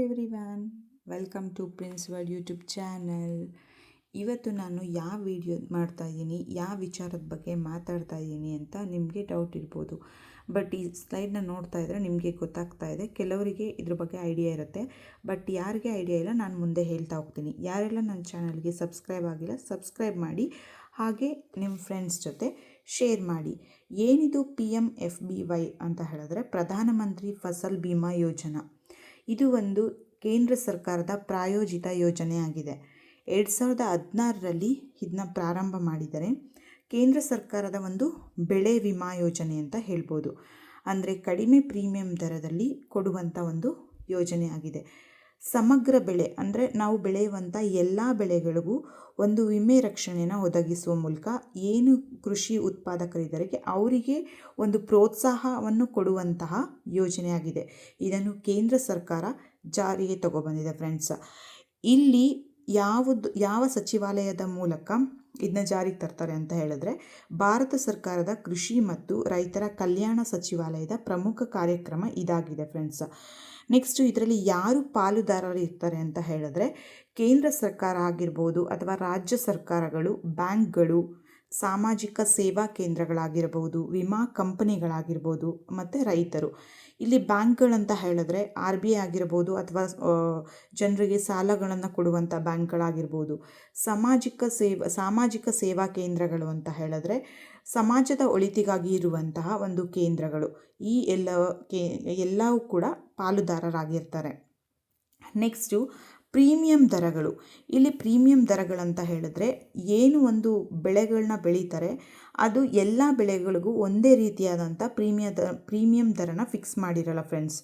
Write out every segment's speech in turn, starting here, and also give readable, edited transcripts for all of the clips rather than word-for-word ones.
Everyone, welcome to Prince World YouTube channel. ಇವತ್ತು ನಾನು ಯಾವ ವಿಡಿಯೋ ಮಾಡ್ತಾಯಿದ್ದೀನಿ, ಯಾವ ವಿಚಾರದ ಬಗ್ಗೆ ಮಾತಾಡ್ತಾ ಇದ್ದೀನಿ ಅಂತ ನಿಮಗೆ ಡೌಟ್ ಇರ್ಬೋದು. ಬಟ್ ಈ ಸ್ಲೈಡ್ನ ನೋಡ್ತಾ ಇದ್ದರೆ ನಿಮಗೆ ಗೊತ್ತಾಗ್ತಾ ಇದೆ. ಕೆಲವರಿಗೆ ಇದ್ರ ಬಗ್ಗೆ ಐಡಿಯಾ ಇರುತ್ತೆ, ಬಟ್ ಯಾರಿಗೆ ಐಡಿಯಾ ಇಲ್ಲ ನಾನು ಮುಂದೆ ಹೇಳ್ತಾ ಹೋಗ್ತೀನಿ. ಯಾರೆಲ್ಲ ನನ್ನ ಚಾನಲ್ಗೆ ಸಬ್ಸ್ಕ್ರೈಬ್ ಆಗಿಲ್ಲ ಸಬ್ಸ್ಕ್ರೈಬ್ ಮಾಡಿ, ಹಾಗೆ ನಿಮ್ಮ ಫ್ರೆಂಡ್ಸ್ ಜೊತೆ ಶೇರ್ ಮಾಡಿ. ಏನಿದು PMFBY ಅಂತ ಹೇಳಿದ್ರೆ ಪ್ರಧಾನಮಂತ್ರಿ ಫಸಲ್ ಬಿಮಾ ಯೋಜನಾ. ಇದು ಒಂದು ಕೇಂದ್ರ ಸರ್ಕಾರದ ಪ್ರಾಯೋಜಿತ ಯೋಜನೆಯಾಗಿದೆ. 2016ರಲ್ಲಿ ಇದನ್ನ ಪ್ರಾರಂಭ ಮಾಡಿದರೆ ಕೇಂದ್ರ ಸರ್ಕಾರದ ಒಂದು ಬೆಳೆ ವಿಮಾ ಯೋಜನೆ ಅಂತ ಹೇಳ್ಬೋದು. ಅಂದರೆ ಕಡಿಮೆ ಪ್ರೀಮಿಯಂ ದರದಲ್ಲಿ ಕೊಡುವಂಥ ಒಂದು ಯೋಜನೆಯಾಗಿದೆ. ಸಮಗ್ರ ಬೆಳೆ ಅಂದರೆ ನಾವು ಬೆಳೆಯುವಂಥ ಎಲ್ಲ ಬೆಳೆಗಳಿಗೂ ಒಂದು ವಿಮೆ ರಕ್ಷಣೆಯನ್ನು ಒದಗಿಸುವ ಮೂಲಕ ಏನು ಕೃಷಿ ಉತ್ಪಾದಕರಿದ್ದಾರೆ ಅವರಿಗೆ ಒಂದು ಪ್ರೋತ್ಸಾಹವನ್ನು ಕೊಡುವಂತಹ ಯೋಜನೆಯಾಗಿದೆ. ಇದನ್ನು ಕೇಂದ್ರ ಸರ್ಕಾರ ಜಾರಿಗೆ ತಗೊಬಂದಿದೆ ಫ್ರೆಂಡ್ಸ್. ಇಲ್ಲಿ ಯಾವ ಸಚಿವಾಲಯದ ಮೂಲಕ ಇದನ್ನ ಜಾರಿಗೆ ತರ್ತಾರೆ ಅಂತ ಹೇಳಿದ್ರೆ ಭಾರತ ಸರ್ಕಾರದ ಕೃಷಿ ಮತ್ತು ರೈತರ ಕಲ್ಯಾಣ ಸಚಿವಾಲಯದ ಪ್ರಮುಖ ಕಾರ್ಯಕ್ರಮ ಇದಾಗಿದೆ ಫ್ರೆಂಡ್ಸ್. ನೆಕ್ಸ್ಟು ಇದರಲ್ಲಿ ಯಾರು ಪಾಲುದಾರರು ಇರ್ತಾರೆ ಅಂತ ಹೇಳಿದ್ರೆ ಕೇಂದ್ರ ಸರ್ಕಾರ ಆಗಿರ್ಬೋದು ಅಥವಾ ರಾಜ್ಯ ಸರ್ಕಾರಗಳು, ಬ್ಯಾಂಕ್ಗಳು, ಸಾಮಾಜಿಕ ಸೇವಾ ಕೇಂದ್ರಗಳಾಗಿರ್ಬೋದು, ವಿಮಾ ಕಂಪನಿಗಳಾಗಿರ್ಬೋದು ಮತ್ತು ರೈತರು. ಇಲ್ಲಿ ಬ್ಯಾಂಕ್ಗಳಂತ ಹೇಳಿದ್ರೆ RBI ಆಗಿರ್ಬೋದು ಅಥವಾ ಜನರಿಗೆ ಸಾಲಗಳನ್ನು ಕೊಡುವಂಥ ಬ್ಯಾಂಕ್ಗಳಾಗಿರ್ಬೋದು. ಸಾಮಾಜಿಕ ಸೇವಾ ಕೇಂದ್ರಗಳು ಅಂತ ಹೇಳಿದ್ರೆ ಸಮಾಜದ ಒಳಿತಿಗಾಗಿ ಇರುವಂತಹ ಒಂದು ಕೇಂದ್ರಗಳು. ಈ ಎಲ್ಲವೂ ಕೂಡ ಪಾಲುದಾರರಾಗಿರ್ತಾರೆ. ನೆಕ್ಸ್ಟು ಪ್ರೀಮಿಯಂ ದರಗಳು. ಇಲ್ಲಿ ಪ್ರೀಮಿಯಂ ದರಗಳಂತ ಹೇಳಿದ್ರೆ ಏನು ಒಂದು ಬೆಳೆಗಳನ್ನ ಬೆಳೀತಾರೆ ಅದು ಎಲ್ಲ ಬೆಳೆಗಳಿಗೂ ಒಂದೇ ರೀತಿಯಾದಂಥ ಪ್ರೀಮಿಯಂ ದರನ ಫಿಕ್ಸ್ ಮಾಡಿರಲ್ಲ ಫ್ರೆಂಡ್ಸ್.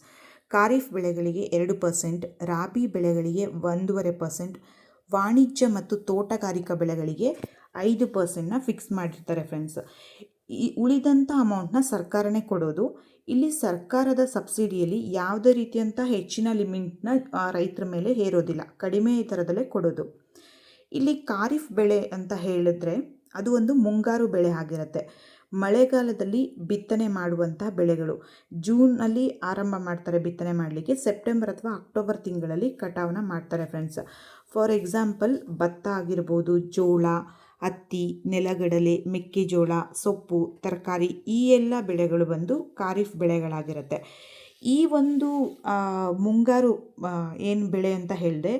ಖಾರಿಫ್ ಬೆಳೆಗಳಿಗೆ 2%, ರಾಬಿ ಬೆಳೆಗಳಿಗೆ 1.5%, ವಾಣಿಜ್ಯ ಮತ್ತು ತೋಟಗಾರಿಕಾ ಬೆಳೆಗಳಿಗೆ 5%ನ ಫಿಕ್ಸ್ ಮಾಡಿರ್ತಾರೆ ಫ್ರೆಂಡ್ಸ್. ಈ ಉಳಿದಂಥ ಅಮೌಂಟ್ನ ಸರ್ಕಾರನೇ ಕೊಡೋದು. ಇಲ್ಲಿ ಸರ್ಕಾರದ ಸಬ್ಸಿಡಿಯಲ್ಲಿ ಯಾವುದೇ ರೀತಿಯಂಥ ಹೆಚ್ಚಿನ ಲಿಮಿಟ್ನ ರೈತರ ಮೇಲೆ ಹೇರೋದಿಲ್ಲ, ಕಡಿಮೆ ದರದಲ್ಲೇ ಕೊಡೋದು. ಇಲ್ಲಿ ಖಾರಿಫ್ ಬೆಳೆ ಅಂತ ಹೇಳಿದ್ರೆ ಅದು ಒಂದು ಮುಂಗಾರು ಬೆಳೆ ಆಗಿರುತ್ತೆ. ಮಳೆಗಾಲದಲ್ಲಿ ಬಿತ್ತನೆ ಮಾಡುವಂಥ ಬೆಳೆಗಳು. ಜೂನಲ್ಲಿ ಆರಂಭ ಮಾಡ್ತಾರೆ ಬಿತ್ತನೆ ಮಾಡಲಿಕ್ಕೆ, ಸೆಪ್ಟೆಂಬರ್ ಅಥವಾ ಅಕ್ಟೋಬರ್ ತಿಂಗಳಲ್ಲಿ ಕಟಾವನ್ನ ಮಾಡ್ತಾರೆ ಫ್ರೆಂಡ್ಸ್. ಫಾರ್ ಎಕ್ಸಾಂಪಲ್ ಭತ್ತ ಆಗಿರ್ಬೋದು, ಜೋಳ, ಹತ್ತಿ, ನೆಲಗಡಲೆ, ಮೆಕ್ಕೆಜೋಳ, ಸೊಪ್ಪು, ತರಕಾರಿ ಈ ಎಲ್ಲ ಬೆಳೆಗಳು ಬಂದು ಖಾರಿಫ್ ಬೆಳೆಗಳಾಗಿರುತ್ತೆ. ಈ ಒಂದು ಮುಂಗಾರು ಏನು ಬೆಳೆ ಅಂತ ಹೇಳಿದೆ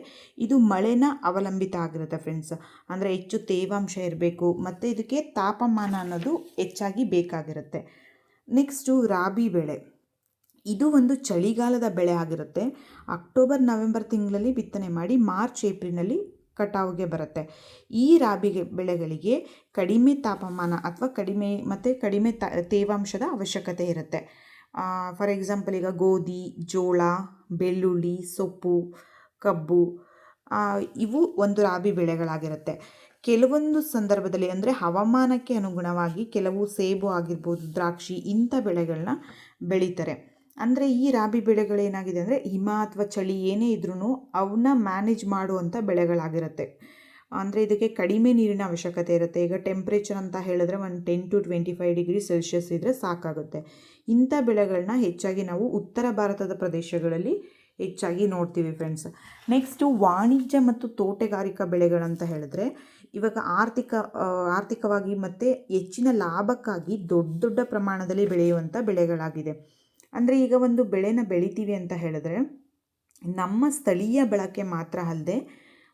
ಇದು ಮಳೆನ ಅವಲಂಬಿತ ಆಗಿರುತ್ತೆ ಫ್ರೆಂಡ್ಸ್. ಅಂದರೆ ಹೆಚ್ಚು ತೇವಾಂಶ ಇರಬೇಕು ಮತ್ತು ಇದಕ್ಕೆ ತಾಪಮಾನ ಅನ್ನೋದು ಹೆಚ್ಚಾಗಿ ಬೇಕಾಗಿರುತ್ತೆ. ನೆಕ್ಸ್ಟು ರಾಬಿ ಬೆಳೆ. ಇದು ಒಂದು ಚಳಿಗಾಲದ ಬೆಳೆ ಆಗಿರುತ್ತೆ. ಅಕ್ಟೋಬರ್ ನವೆಂಬರ್ ತಿಂಗಳಲ್ಲಿ ಬಿತ್ತನೆ ಮಾಡಿ ಮಾರ್ಚ್ ಏಪ್ರಿಲ್ನಲ್ಲಿ ಕಟಾವಿಗೆ ಬರುತ್ತೆ. ಈ ರಾಬಿ ಬೆಳೆಗಳಿಗೆ ಕಡಿಮೆ ತಾಪಮಾನ ಅಥವಾ ಕಡಿಮೆ ತೇವಾಂಶದ ಅವಶ್ಯಕತೆ ಇರುತ್ತೆ. ಫಾರ್ ಎಕ್ಸಾಂಪಲ್ ಈಗ ಗೋಧಿ, ಜೋಳ, ಬೆಳ್ಳುಳ್ಳಿ, ಸೊಪ್ಪು, ಕಬ್ಬು ಇವು ಒಂದು ರಾಬಿ ಬೆಳೆಗಳಾಗಿರುತ್ತೆ. ಕೆಲವೊಂದು ಸಂದರ್ಭದಲ್ಲಿ ಅಂದರೆ ಹವಾಮಾನಕ್ಕೆ ಅನುಗುಣವಾಗಿ ಕೆಲವು ಸೇಬು ಆಗಿರ್ಬೋದು, ದ್ರಾಕ್ಷಿ ಇಂಥ ಬೆಳೆಗಳನ್ನ ಬೆಳೀತಾರೆ. ಅಂದರೆ ಈ ರಾಬಿ ಬೆಳೆಗಳೇನಾಗಿದೆ ಅಂದರೆ ಹಿಮ ಅಥವಾ ಚಳಿ ಏನೇ ಇದ್ರೂ ಅವನ್ನ ಮ್ಯಾನೇಜ್ ಮಾಡುವಂಥ ಬೆಳೆಗಳಾಗಿರುತ್ತೆ. ಅಂದರೆ ಇದಕ್ಕೆ ಕಡಿಮೆ ನೀರಿನ ಅವಶ್ಯಕತೆ ಇರುತ್ತೆ. ಈಗ ಟೆಂಪ್ರೇಚರ್ ಅಂತ ಹೇಳಿದ್ರೆ ಒಂದು 10 to 25 ಡಿಗ್ರಿ ಸೆಲ್ಸಿಯಸ್ ಇದ್ದರೆ ಸಾಕಾಗುತ್ತೆ. ಇಂಥ ಬೆಳೆಗಳನ್ನ ಹೆಚ್ಚಾಗಿ ನಾವು ಉತ್ತರ ಭಾರತದ ಪ್ರದೇಶಗಳಲ್ಲಿ ಹೆಚ್ಚಾಗಿ ನೋಡ್ತೀವಿ ಫ್ರೆಂಡ್ಸ್. ನೆಕ್ಸ್ಟು ವಾಣಿಜ್ಯ ಮತ್ತು ತೋಟಗಾರಿಕಾ ಬೆಳೆಗಳಂತ ಹೇಳಿದ್ರೆ ಇವಾಗ ಆರ್ಥಿಕವಾಗಿ ಮತ್ತು ಹೆಚ್ಚಿನ ಲಾಭಕ್ಕಾಗಿ ದೊಡ್ಡ ಪ್ರಮಾಣದಲ್ಲಿ ಬೆಳೆಯುವಂಥ ಬೆಳೆಗಳಾಗಿದೆ. ಅಂದರೆ ಈಗ ಒಂದು ಬೆಳೆನ ಬೆಳಿತೀವಿ ಅಂತ ಹೇಳಿದ್ರೆ ನಮ್ಮ ಸ್ಥಳೀಯ ಬಳಕೆ ಮಾತ್ರ ಅಲ್ಲದೆ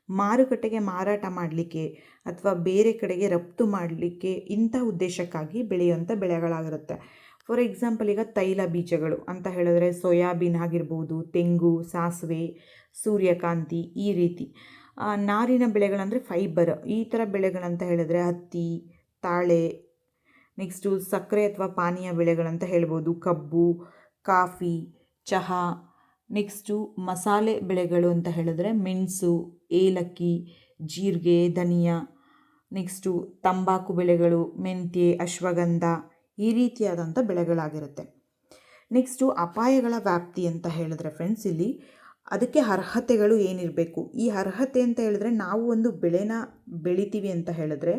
ಮಾರುಕಟ್ಟೆಗೆ ಮಾರಾಟ ಮಾಡಲಿಕ್ಕೆ ಅಥವಾ ಬೇರೆ ಕಡೆಗೆ ರಫ್ತು ಮಾಡಲಿಕ್ಕೆ ಇಂಥ ಉದ್ದೇಶಕ್ಕಾಗಿ ಬೆಳೆಯುವಂಥ ಬೆಳೆಗಳಾಗಿರುತ್ತೆ. ಫಾರ್ ಎಕ್ಸಾಂಪಲ್ ಈಗ ತೈಲ ಬೀಜಗಳು ಅಂತ ಹೇಳಿದ್ರೆ ಸೋಯಾಬೀನ್ ಆಗಿರ್ಬೋದು, ತೆಂಗು, ಸಾಸಿವೆ, ಸೂರ್ಯಕಾಂತಿ ಈ ರೀತಿ. ನಾರಿನ ಬೆಳೆಗಳಂದರೆ ಫೈಬರ್ ಈ ಥರ ಬೆಳೆಗಳಂತ ಹೇಳಿದ್ರೆ ಹತ್ತಿ, ತಾಳೆ. ನೆಕ್ಸ್ಟು ಸಕ್ಕರೆ ಅಥವಾ ಪಾನೀಯ ಬೆಳೆಗಳಂತ ಹೇಳ್ಬೋದು ಕಬ್ಬು, ಕಾಫಿ, ಚಹಾ. ನೆಕ್ಸ್ಟು ಮಸಾಲೆ ಬೆಳೆಗಳು ಅಂತ ಹೇಳಿದ್ರೆ ಮೆಣಸು, ಏಲಕ್ಕಿ, ಜೀರಿಗೆ, ಧನಿಯಾ. ನೆಕ್ಸ್ಟು ತಂಬಾಕು ಬೆಳೆಗಳು ಮೆಂತ್ಯೆ, ಅಶ್ವಗಂಧ ಈ ರೀತಿಯಾದಂಥ ಬೆಳೆಗಳಾಗಿರುತ್ತೆ. ನೆಕ್ಸ್ಟು ಅಪಾಯಗಳ ವ್ಯಾಪ್ತಿ ಅಂತ ಹೇಳಿದ್ರೆ ಫ್ರೆಂಡ್ಸ್ ಇಲ್ಲಿ ಅದಕ್ಕೆ ಅರ್ಹತೆಗಳು ಏನಿರಬೇಕು. ಈ ಅರ್ಹತೆ ಅಂತ ಹೇಳಿದ್ರೆ ನಾವು ಒಂದು ಬೆಳೆನ ಬೆಳಿತೀವಿ ಅಂತ ಹೇಳಿದ್ರೆ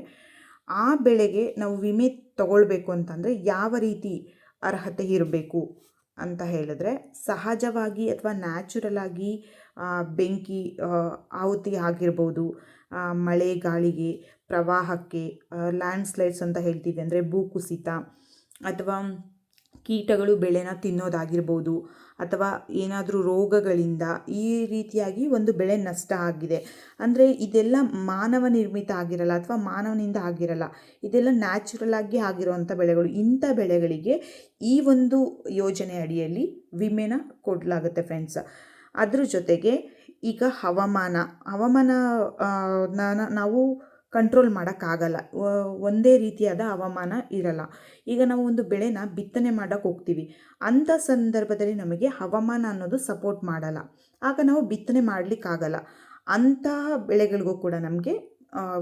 ಆ ಬೆಳೆಗೆ ನಾವು ವಿಮೆ ತಗೊಳ್ಬೇಕು ಅಂತಂದರೆ ಯಾವ ರೀತಿ ಅರ್ಹತೆ ಇರಬೇಕು ಅಂತ ಹೇಳಿದ್ರೆ ಸಹಜವಾಗಿ ಅಥವಾ ನ್ಯಾಚುರಲ್ ಆಗಿ ಬೆಂಕಿ ಆಹುತಿ ಆಗಿರ್ಬೋದು, ಮಳೆ ಗಾಳಿಗೆ, ಪ್ರವಾಹಕ್ಕೆ, ಲ್ಯಾಂಡ್ಸ್ಲೈಡ್ಸ್ ಅಂತ ಹೇಳ್ತೀವಿ ಅಂದರೆ ಭೂಕುಸಿತ, ಅಥವಾ ಕೀಟಗಳು ಬೆಳೆನ ತಿನ್ನೋದಾಗಿರ್ಬೋದು, ಅಥವಾ ಏನಾದರೂ ರೋಗಗಳಿಂದ ಈ ರೀತಿಯಾಗಿ ಒಂದು ಬೆಳೆ ನಷ್ಟ ಆಗಿದೆ ಅಂದರೆ ಇದೆಲ್ಲ ಮಾನವ ನಿರ್ಮಿತ ಆಗಿರಲ್ಲ ಅಥವಾ ಮಾನವನಿಂದ ಆಗಿರಲ್ಲ, ಇದೆಲ್ಲ ನ್ಯಾಚುರಲ್ ಆಗಿ ಆಗಿರುವಂಥ ಬೆಳೆಗಳು. ಇಂಥ ಬೆಳೆಗಳಿಗೆ ಈ ಒಂದು ಯೋಜನೆ ಅಡಿಯಲ್ಲಿ ವಿಮೆನ ಕೊಡಲಾಗುತ್ತೆ ಫ್ರೆಂಡ್ಸ್. ಅದ್ರ ಜೊತೆಗೆ ಈಗ ಹವಾಮಾನ ನಾವು ಕಂಟ್ರೋಲ್ ಮಾಡೋಕ್ಕಾಗಲ್ಲ, ಒಂದೇ ರೀತಿಯಾದ ಹವಾಮಾನ ಇರಲ್ಲ. ಈಗ ನಾವು ಒಂದು ಬೆಳೆನ ಬಿತ್ತನೆ ಮಾಡೋಕ್ಕೆ ಹೋಗ್ತೀವಿ, ಅಂಥ ಸಂದರ್ಭದಲ್ಲಿ ನಮಗೆ ಹವಾಮಾನ ಅನ್ನೋದು ಸಪೋರ್ಟ್ ಮಾಡಲ್ಲ, ಆಗ ನಾವು ಬಿತ್ತನೆ ಮಾಡಲಿಕ್ಕಾಗಲ್ಲ. ಅಂತಹ ಬೆಳೆಗಳಿಗೂ ಕೂಡ ನಮಗೆ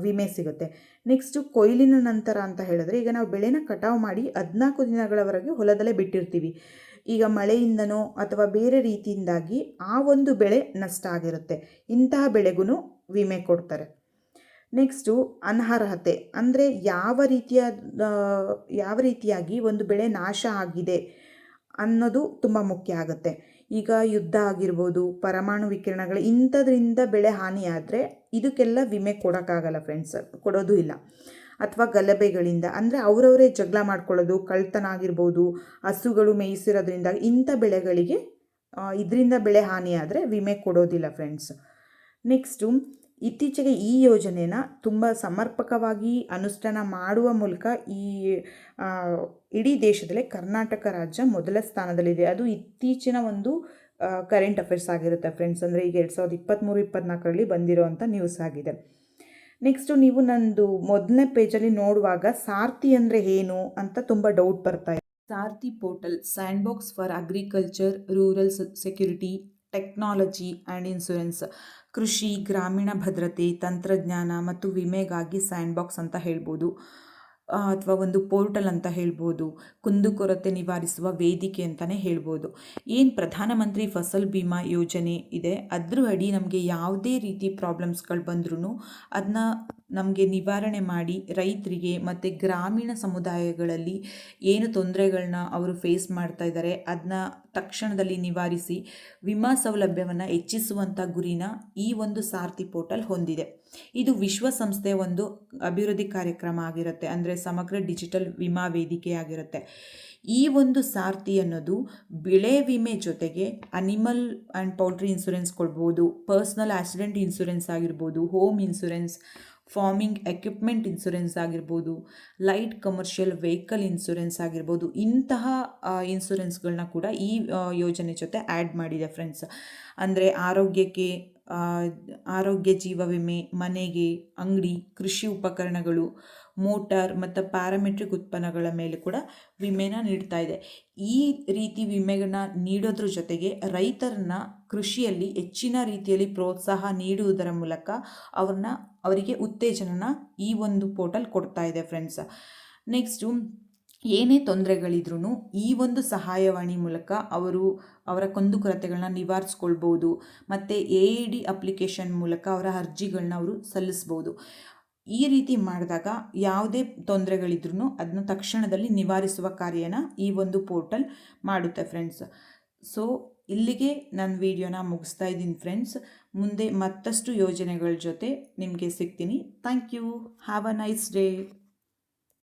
ವಿಮೆ ಸಿಗುತ್ತೆ. ನೆಕ್ಸ್ಟು ಕೊಯ್ಲಿನ ನಂತರ ಅಂತ ಹೇಳಿದ್ರೆ, ಈಗ ನಾವು ಬೆಳೆನ ಕಟಾವು ಮಾಡಿ 14 ದಿನಗಳವರೆಗೆ ಹೊಲದಲ್ಲೇ ಬಿಟ್ಟಿರ್ತೀವಿ. ಈಗ ಮಳೆಯಿಂದನೋ ಅಥವಾ ಬೇರೆ ರೀತಿಯಿಂದಾಗಿ ಆ ಒಂದು ಬೆಳೆ ನಷ್ಟ ಆಗಿರುತ್ತೆ, ಇಂತಹ ಬೆಳೆಗೂ ವಿಮೆ ಕೊಡ್ತಾರೆ. ನೆಕ್ಸ್ಟು ಅನರ್ಹತೆ ಅಂದರೆ ಯಾವ ರೀತಿಯಾಗಿ ಒಂದು ಬೆಳೆ ನಾಶ ಆಗಿದೆ ಅನ್ನೋದು ತುಂಬ ಮುಖ್ಯ ಆಗುತ್ತೆ. ಈಗ ಯುದ್ಧ ಆಗಿರ್ಬೋದು, ಪರಮಾಣು ವಿಕಿರಣಗಳು, ಇಂಥದ್ರಿಂದ ಬೆಳೆ ಹಾನಿಯಾದರೆ ಇದಕ್ಕೆಲ್ಲ ವಿಮೆ ಕೊಡೋಕ್ಕಾಗಲ್ಲ ಫ್ರೆಂಡ್ಸ್, ಕೊಡೋದು ಇಲ್ಲ. ಅಥವಾ ಗಲಭೆಗಳಿಂದ ಅಂದರೆ ಅವರವರೇ ಜಗಳ ಮಾಡ್ಕೊಳ್ಳೋದು, ಕಳ್ತನ ಆಗಿರ್ಬೋದು, ಹಸುಗಳು ಮೇಯಿಸಿರೋದ್ರಿಂದ ಇಂಥ ಬೆಳೆಗಳಿಗೆ ಇದರಿಂದ ಬೆಳೆ ಹಾನಿಯಾದರೆ ವಿಮೆ ಕೊಡೋದಿಲ್ಲ ಫ್ರೆಂಡ್ಸ್. ನೆಕ್ಸ್ಟು ಇತ್ತೀಚೆಗೆ ಈ ಯೋಜನೆನ ತುಂಬ ಸಮರ್ಪಕವಾಗಿ ಅನುಷ್ಠಾನ ಮಾಡುವ ಮೂಲಕ ಇಡೀ ದೇಶದಲ್ಲೇ ಕರ್ನಾಟಕ ರಾಜ್ಯ ಮೊದಲ ಸ್ಥಾನದಲ್ಲಿದೆ. ಅದು ಇತ್ತೀಚಿನ ಒಂದು ಕರೆಂಟ್ ಅಫೇರ್ಸ್ ಆಗಿರುತ್ತೆ ಫ್ರೆಂಡ್ಸ್, ಅಂದರೆ ಈಗ 2023-24ರಲ್ಲಿ ಬಂದಿರೋವಂಥ ನ್ಯೂಸ್ ಆಗಿದೆ. ನೆಕ್ಸ್ಟು ನೀವು ನಂದು ಮೊದಲನೇ ಪೇಜಲ್ಲಿ ನೋಡುವಾಗ ಸಾರಥಿ ಅಂದರೆ ಏನು ಅಂತ ತುಂಬ ಡೌಟ್ ಬರ್ತಾ ಇದೆ. Sarathi portal sand box for agriculture, rural security, technology and insurance, ಕೃಷಿ, ಗ್ರಾಮೀಣ ಭದ್ರತೆ, ತಂತ್ರಜ್ಞಾನ ಮತ್ತು ವಿಮೆಗಾಗಿ ಸ್ಯಾಂಡ್ ಬಾಕ್ಸ್ ಅಂತ ಹೇಳ್ಬೋದು, ಅಥವಾ ಒಂದು ಪೋರ್ಟಲ್ ಅಂತ ಹೇಳ್ಬೋದು, ಕುಂದುಕೊರತೆ ನಿವಾರಿಸುವ ವೇದಿಕೆ ಅಂತಲೇ ಹೇಳ್ಬೋದು. ಏನು ಪ್ರಧಾನಮಂತ್ರಿ ಫಸಲ್ ಬಿಮಾ ಯೋಜನೆ ಇದೆ, ಅದ್ರ ಅಡಿ ನಮಗೆ ಯಾವುದೇ ರೀತಿ ಪ್ರಾಬ್ಲಮ್ಸ್ಗಳು ಬಂದ್ರೂ ಅದನ್ನ ನಮಗೆ ನಿವಾರಣೆ ಮಾಡಿ ರೈತರಿಗೆ ಮತ್ತು ಗ್ರಾಮೀಣ ಸಮುದಾಯಗಳಲ್ಲಿ ಏನು ತೊಂದರೆಗಳನ್ನ ಅವರು ಫೇಸ್ ಮಾಡ್ತಾ ಇದ್ದಾರೆ ಅದನ್ನ ತಕ್ಷಣದಲ್ಲಿ ನಿವಾರಿಸಿ ವಿಮಾ ಸೌಲಭ್ಯವನ್ನು ಹೆಚ್ಚಿಸುವಂಥ ಗುರಿನ ಈ ಒಂದು ಸಾರಥಿ ಪೋರ್ಟಲ್ ಹೊಂದಿದೆ. ಇದು ವಿಶ್ವಸಂಸ್ಥೆಯ ಒಂದು ಅಭಿವೃದ್ಧಿ ಕಾರ್ಯಕ್ರಮ ಆಗಿರುತ್ತೆ, ಅಂದರೆ ಸಮಗ್ರ ಡಿಜಿಟಲ್ ವಿಮಾ ವೇದಿಕೆ ಆಗಿರುತ್ತೆ. ಈ ಒಂದು ಸಾರಥಿ ಅನ್ನೋದು ಬೆಳೆ ವಿಮೆ ಜೊತೆಗೆ ಅನಿಮಲ್ ಆ್ಯಂಡ್ ಪೌಲ್ಟ್ರಿ ಇನ್ಶೂರೆನ್ಸ್ ಕೊಡ್ಬೋದು, ಪರ್ಸ್ನಲ್ ಆಕ್ಸಿಡೆಂಟ್ ಇನ್ಶೂರೆನ್ಸ್ ಆಗಿರ್ಬೋದು, home insurance, farming equipment insurance ಆಗಿರ್ಬೋದು, ಲೈಟ್ ಕಮರ್ಷಿಯಲ್ ವೆಹಿಕಲ್ ಇನ್ಶೂರೆನ್ಸ್ ಆಗಿರ್ಬೋದು, ಇಂತಹ ಇನ್ಶೂರೆನ್ಸ್ಗಳನ್ನ ಕೂಡ ಈ ಯೋಜನೆ ಜೊತೆ ಆ್ಯಡ್ ಮಾಡಿದೆ ಫ್ರೆಂಡ್ಸ್. ಅಂದರೆ ಆರೋಗ್ಯ ಜೀವ ವಿಮೆ, ಮನೆಗೆ, ಅಂಗಡಿ, ಕೃಷಿ ಉಪಕರಣಗಳು, ಮೋಟಾರ್ ಮತ್ತು ಪ್ಯಾರಾಮೆಟ್ರಿಕ್ ಉತ್ಪನ್ನಗಳ ಮೇಲೆ ಕೂಡ ವಿಮೆನ ನೀಡ್ತಾ ಇದೆ. ಈ ರೀತಿ ವಿಮೆಗಳನ್ನ ನೀಡೋದ್ರ ಜೊತೆಗೆ ರೈತರನ್ನ ಕೃಷಿಯಲ್ಲಿ ಹೆಚ್ಚಿನ ರೀತಿಯಲ್ಲಿ ಪ್ರೋತ್ಸಾಹ ನೀಡುವುದರ ಮೂಲಕ ಅವರಿಗೆ ಉತ್ತೇಜನನ ಈ ಒಂದು ಪೋರ್ಟಲ್ ಕೊಡ್ತಾ ಇದೆ ಫ್ರೆಂಡ್ಸ್. ನೆಕ್ಸ್ಟು ಏನೇ ತೊಂದರೆಗಳಿದ್ರೂ ಈ ಒಂದು ಸಹಾಯವಾಣಿ ಮೂಲಕ ಅವರ ಕುಂದುಕೊರತೆಗಳನ್ನ ನಿವಾರಿಸ್ಕೊಳ್ಬೋದು, ಮತ್ತು AID ಅಪ್ಲಿಕೇಶನ್ ಮೂಲಕ ಅವರ ಅರ್ಜಿಗಳನ್ನ ಅವರು ಸಲ್ಲಿಸ್ಬೋದು. ಈ ರೀತಿ ಮಾಡಿದಾಗ ಯಾವುದೇ ತೊಂದರೆಗಳಿದ್ರೂ ಅದನ್ನ ತಕ್ಷಣದಲ್ಲಿ ನಿವಾರಿಸುವ ಕಾರ್ಯನ ಈ ಒಂದು ಪೋರ್ಟಲ್ ಮಾಡುತ್ತೆ ಫ್ರೆಂಡ್ಸ್. ಸೊ ಇಲ್ಲಿಗೆ ನಾನು ವಿಡಿಯೋನ ಮುಗಿಸ್ತಾ ಇದ್ದೀನಿ ಫ್ರೆಂಡ್ಸ್. ಮುಂದೆ ಮತ್ತಷ್ಟು ಯೋಜನೆಗಳ ಜೊತೆ ನಿಮಗೆ ಸಿಗ್ತೀನಿ. Thank you. Have a nice day.